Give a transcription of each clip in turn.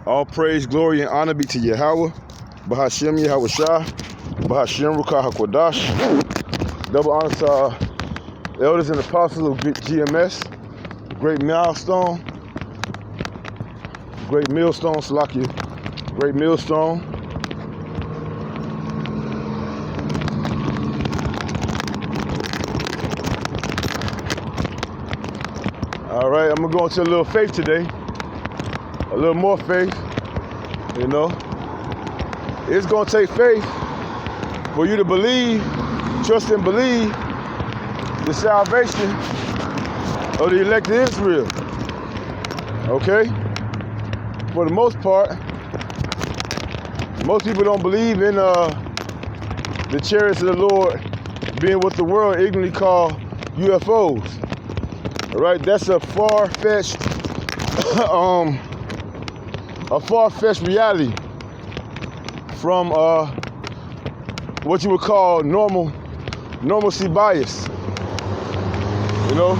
All praise, glory, and honor be to Yahweh, Bahashem Yahweh Shah, Bahashem Rukah HaKodash. Double honor to our elders and apostles of GMS, great millstone, Salakia, great millstone. All right, I'm gonna go into a little faith today. A little more faith, you know. It's gonna take faith for you to believe, trust and believe the salvation of the elect of Israel. Okay? For the most part, most people don't believe in the chariots of the Lord being what the world ignorantly call UFOs. All right, that's a far-fetched reality from what you would call normalcy bias. You know,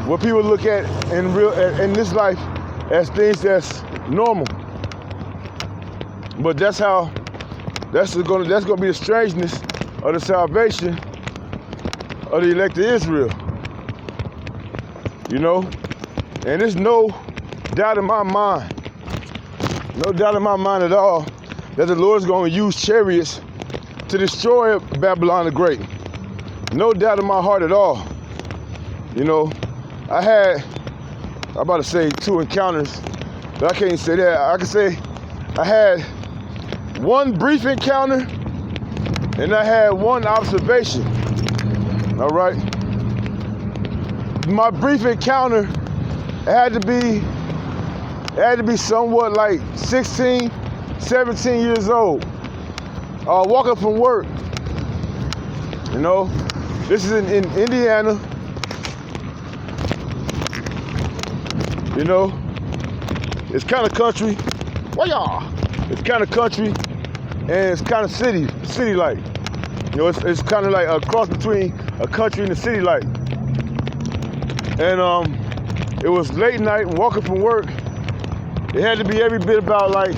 what people look at in this life as things that's normal. But that's gonna be the strangeness of the salvation of the elect of Israel. You know, and there's no doubt in my mind. No doubt in my mind at all that the Lord is going to use chariots to destroy Babylon the Great. No doubt in my heart at all. You know, I'm about to say 2 encounters, but I can't say that. I can say I had one brief encounter and I had one observation. All right. My brief encounter had to be somewhat like 16, 17 years old. Walking from work. You know, this is in Indiana. You know, it's kind of country. It's kind of country and it's kind of city-like. You know, it's kind of like a cross between a country and a city-like. And it was late night, walking from work. It had to be every bit about like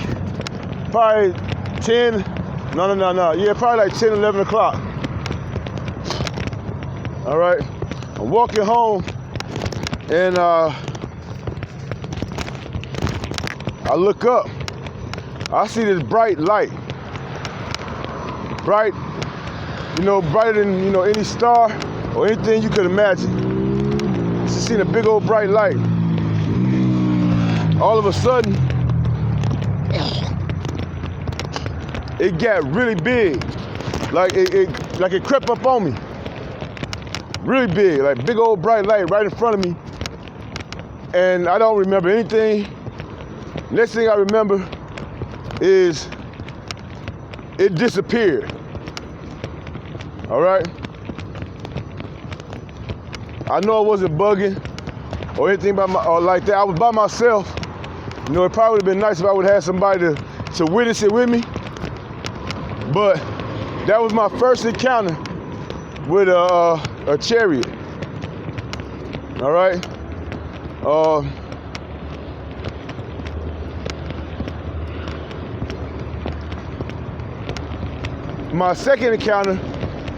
probably 10, yeah, probably like 10, 11 o'clock. All right, I'm walking home and I look up. I see this bright light. Bright, you know, brighter than, you know, any star or anything you could imagine. Just seen a big old bright light. All of a sudden, it got really big. Like it crept up on me. Really big, like big old bright light right in front of me. And I don't remember anything. Next thing I remember is it disappeared. All right? I know I wasn't bugging or anything like that. I was by myself. You know, it probably would have been nice if I would have had somebody to witness it with me. But that was my first encounter with a chariot. All right? My second encounter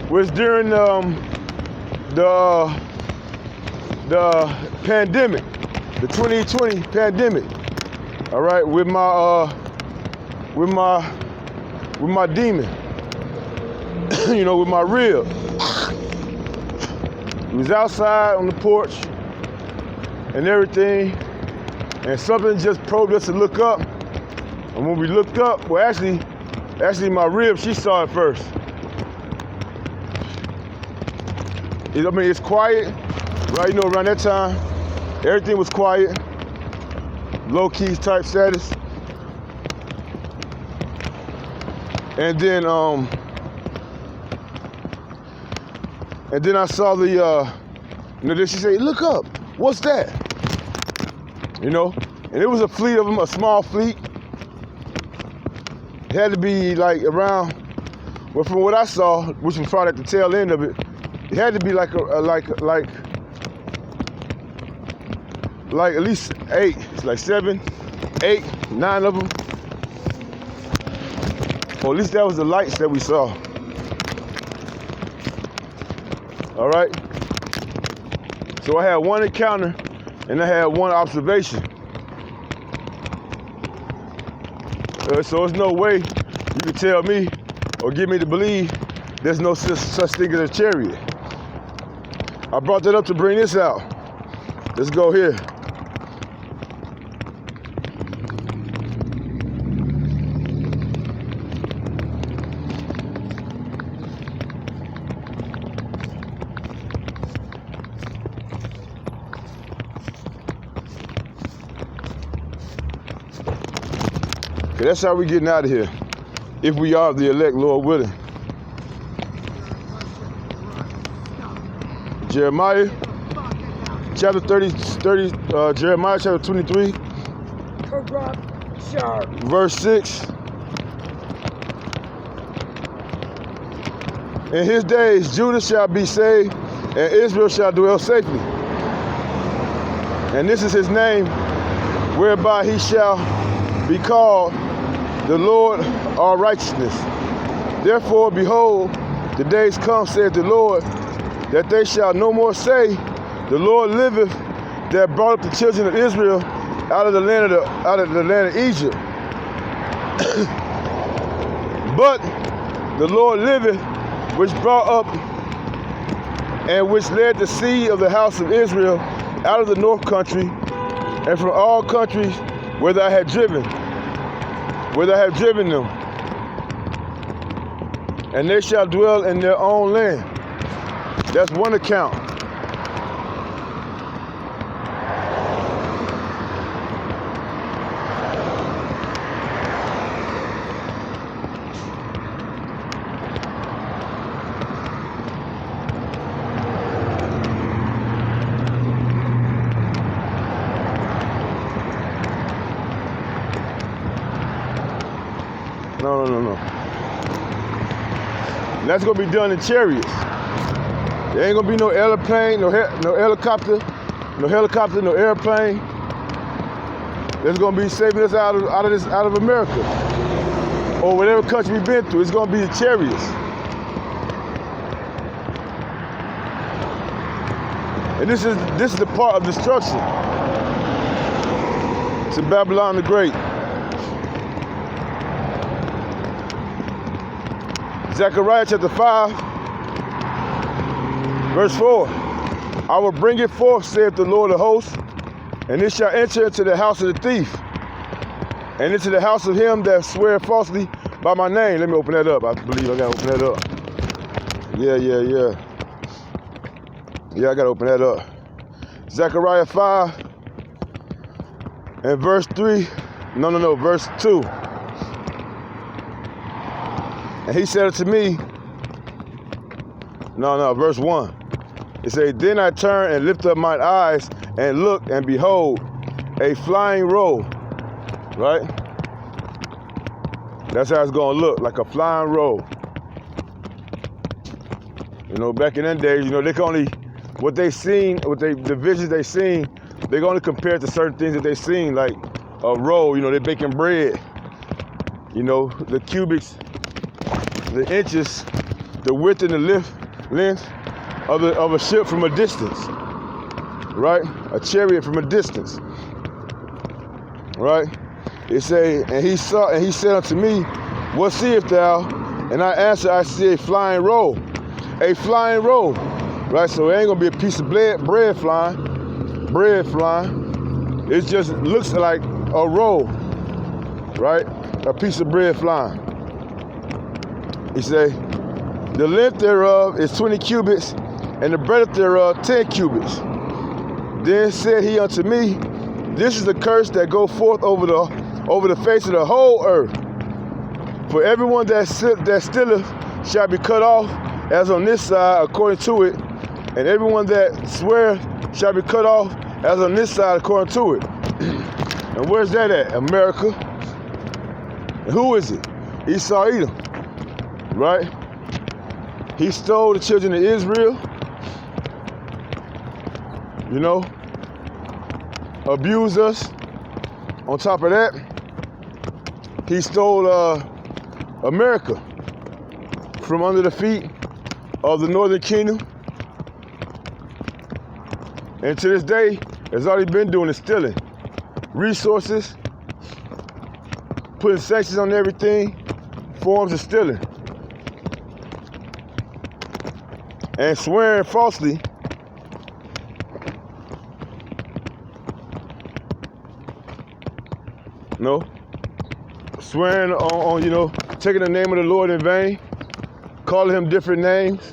was during the pandemic, the 2020 pandemic. All right, with my demon, you know, with my rib. He was outside on the porch and everything, and something just probed us to look up. And when we looked up, well, actually my rib, she saw it first. I mean, it's quiet, right? You know, around that time, everything was quiet, low-key type status. And then I saw the, you know, then she said, "Look up, what's that?" You know, and it was a fleet of them, a small fleet. It had to be like around, well, from what I saw, which was probably at the tail end of it, it had to be like at least 8, it's like 7 8, 9 of them. Or at least that was the lights that we saw. All right. So I had one encounter and I had one observation. So there's no way you can tell me or get me to believe there's no such thing as a chariot. I brought that up to bring this out. Let's go here. Okay, that's how we getting out of here. If we are the elect, Lord willing. Jeremiah chapter 30, Jeremiah chapter 23, verse 6. In his days, Judah shall be saved, and Israel shall dwell safely. And this is his name, whereby he shall be called the Lord our righteousness. Therefore, behold, the days come, saith the Lord, that they shall no more say, the Lord liveth, that brought up the children of Israel out of the land of Egypt. But the Lord liveth, which brought up and which led the seed of the house of Israel out of the north country, and from all countries where I have driven them. And they shall dwell in their own land. That's one account. No. That's gonna be done in chariots. There ain't gonna be no airplane, no helicopter, no airplane. That's gonna be saving us out of America or whatever country we've been through. It's gonna be the chariots. And this is the part of destruction to Babylon the Great. Zechariah chapter 5, verse 4. I will bring it forth, saith the Lord of hosts, and it shall enter into the house of the thief, and into the house of him that swear falsely by my name. Let me open that up. I believe I gotta open that up. Yeah, I gotta open that up. Zechariah 5 and verse 3. No, verse 2. And he said unto me, verse 1. It said, then I turned and lifted up mine eyes and looked, and behold, a flying roll, right? That's how it's gonna look, like a flying roll. You know, back in them days, you know, they can only, the visions they seen, they can only compare it to certain things that they seen, like a roll, you know, they're baking bread. You know, the cubics, the inches, the width and the length of a ship from a distance, right? A chariot from a distance, right? It say, and he said unto me, what seest thou? And I answered, I see a flying roll, right? So it ain't gonna be a piece of bread flying. It just looks like a roll, right? A piece of bread flying. He say, the length thereof is 20 cubits, and the breadth thereof 10 cubits. Then said he unto me, this is the curse that go forth over the face of the whole earth. For everyone that stealeth shall be cut off, as on this side according to it, and everyone that sweareth shall be cut off, as on this side according to it. And where's that at? America. And who is it? Esau Edom, right? He stole the children of Israel, you know, abused us, On top of that, he stole America from under the feet of the Northern Kingdom. And to this day, that's all he's been doing is stealing resources, putting sanctions on everything, forms of stealing, and swearing falsely swearing on taking the name of the Lord in vain, calling him different names,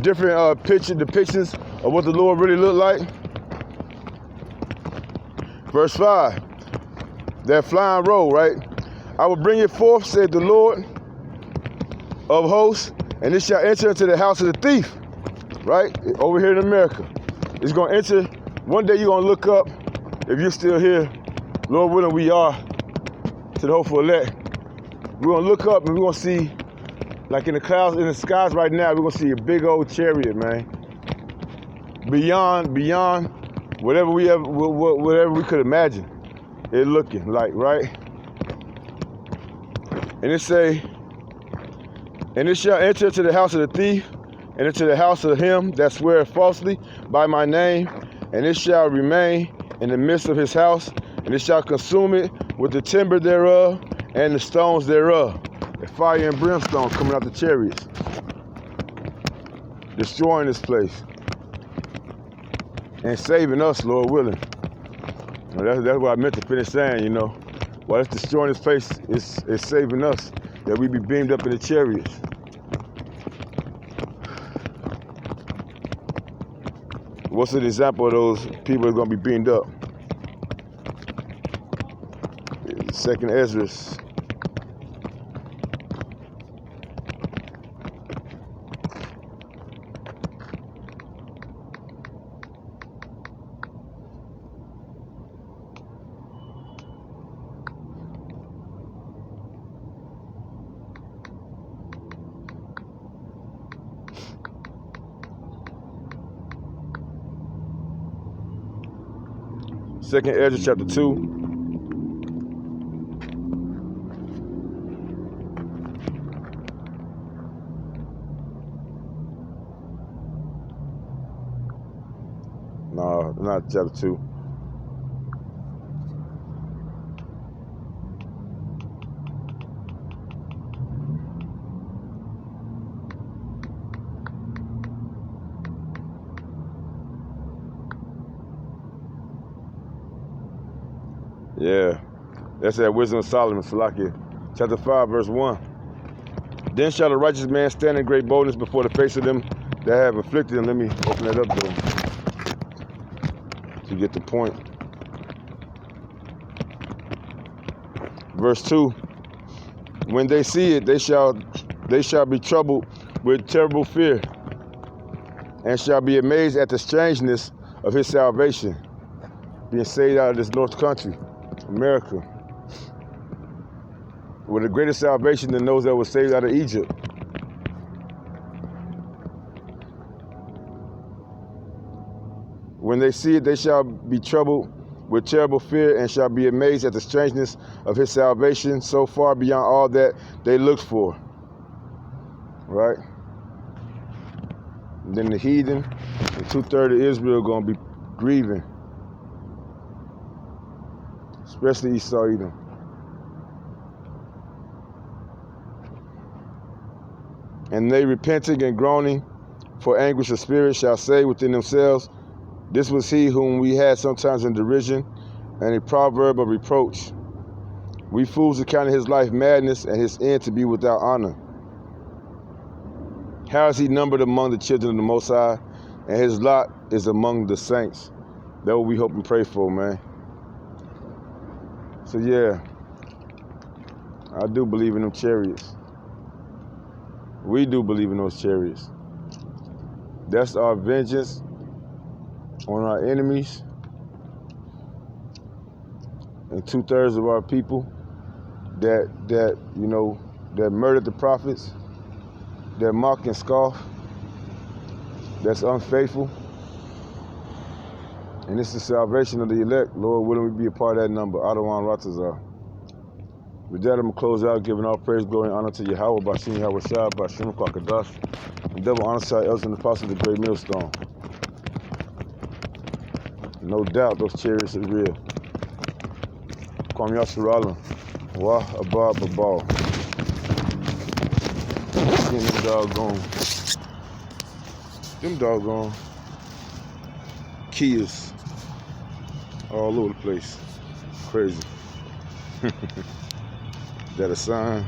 different depictions of what the Lord really looked like. Verse 5, that flying roll, right? I will bring it forth, said the Lord of hosts, and it shall enter into the house of the thief, right? Over here in America. It's going to enter. One day you're going to look up, if you're still here, Lord willing, we are, to the hopeful elect. We're going to look up and we're going to see, like in the clouds, in the skies right now, we're going to see a big old chariot, man. Beyond whatever we could imagine it looking like, right? And it say, and it shall enter into the house of the thief, and into the house of him that sweareth falsely by my name, and it shall remain in the midst of his house, and it shall consume it with the timber thereof and the stones thereof. The fire and brimstone coming out the chariots, destroying this place and saving us, Lord willing. That's what I meant to finish saying, While it's destroying this place, it's saving us, that we be beamed up in the chariots. What's an example of those people that are going to be beamed up? 2nd Ezra. Second Ezra chapter 2. No, not chapter 2. Yeah, that's that Wisdom of Solomon, Salakia. Chapter 5, verse 1. Then shall the righteous man stand in great boldness before the face of them that have afflicted him. Let me open that up, though, to get the point. Verse 2. When they see it, they shall be troubled with terrible fear, and shall be amazed at the strangeness of his salvation, being saved out of this north country, America, with a greater salvation than those that were saved out of Egypt. When they see it, they shall be troubled with terrible fear, and shall be amazed at the strangeness of his salvation, so far beyond all that they looked for. Right? And then the heathen, and 2/3 of Israel, going to be grieving, especially Esau, Edom. And they repenting and groaning for anguish of spirit shall say within themselves, this was he whom we had sometimes in derision, and a proverb of reproach. We fools accounted his life madness, and his end to be without honor. How is he numbered among the children of the Most High, and his lot is among the saints? That's what we hope and pray for, man. So yeah, I do believe in them chariots. We do believe in those chariots. That's our vengeance on our enemies and 2/3 of our people that murdered the prophets, that mock and scoff, that's unfaithful. And this is the salvation of the elect. Lord, willing we be a part of that number. Adawan Ratazar. With that, I'm going to close out, giving all praise, glory, and honor to Yahweh, Bashim Yahweh Shah, Bashim Kwakadash, and double honor to our elders and the apostles of the great millstone. No doubt those chariots are real. Kwam Yasharala, Wah Abba Babal. Them doggone Kias all over the place. Crazy. That a sign?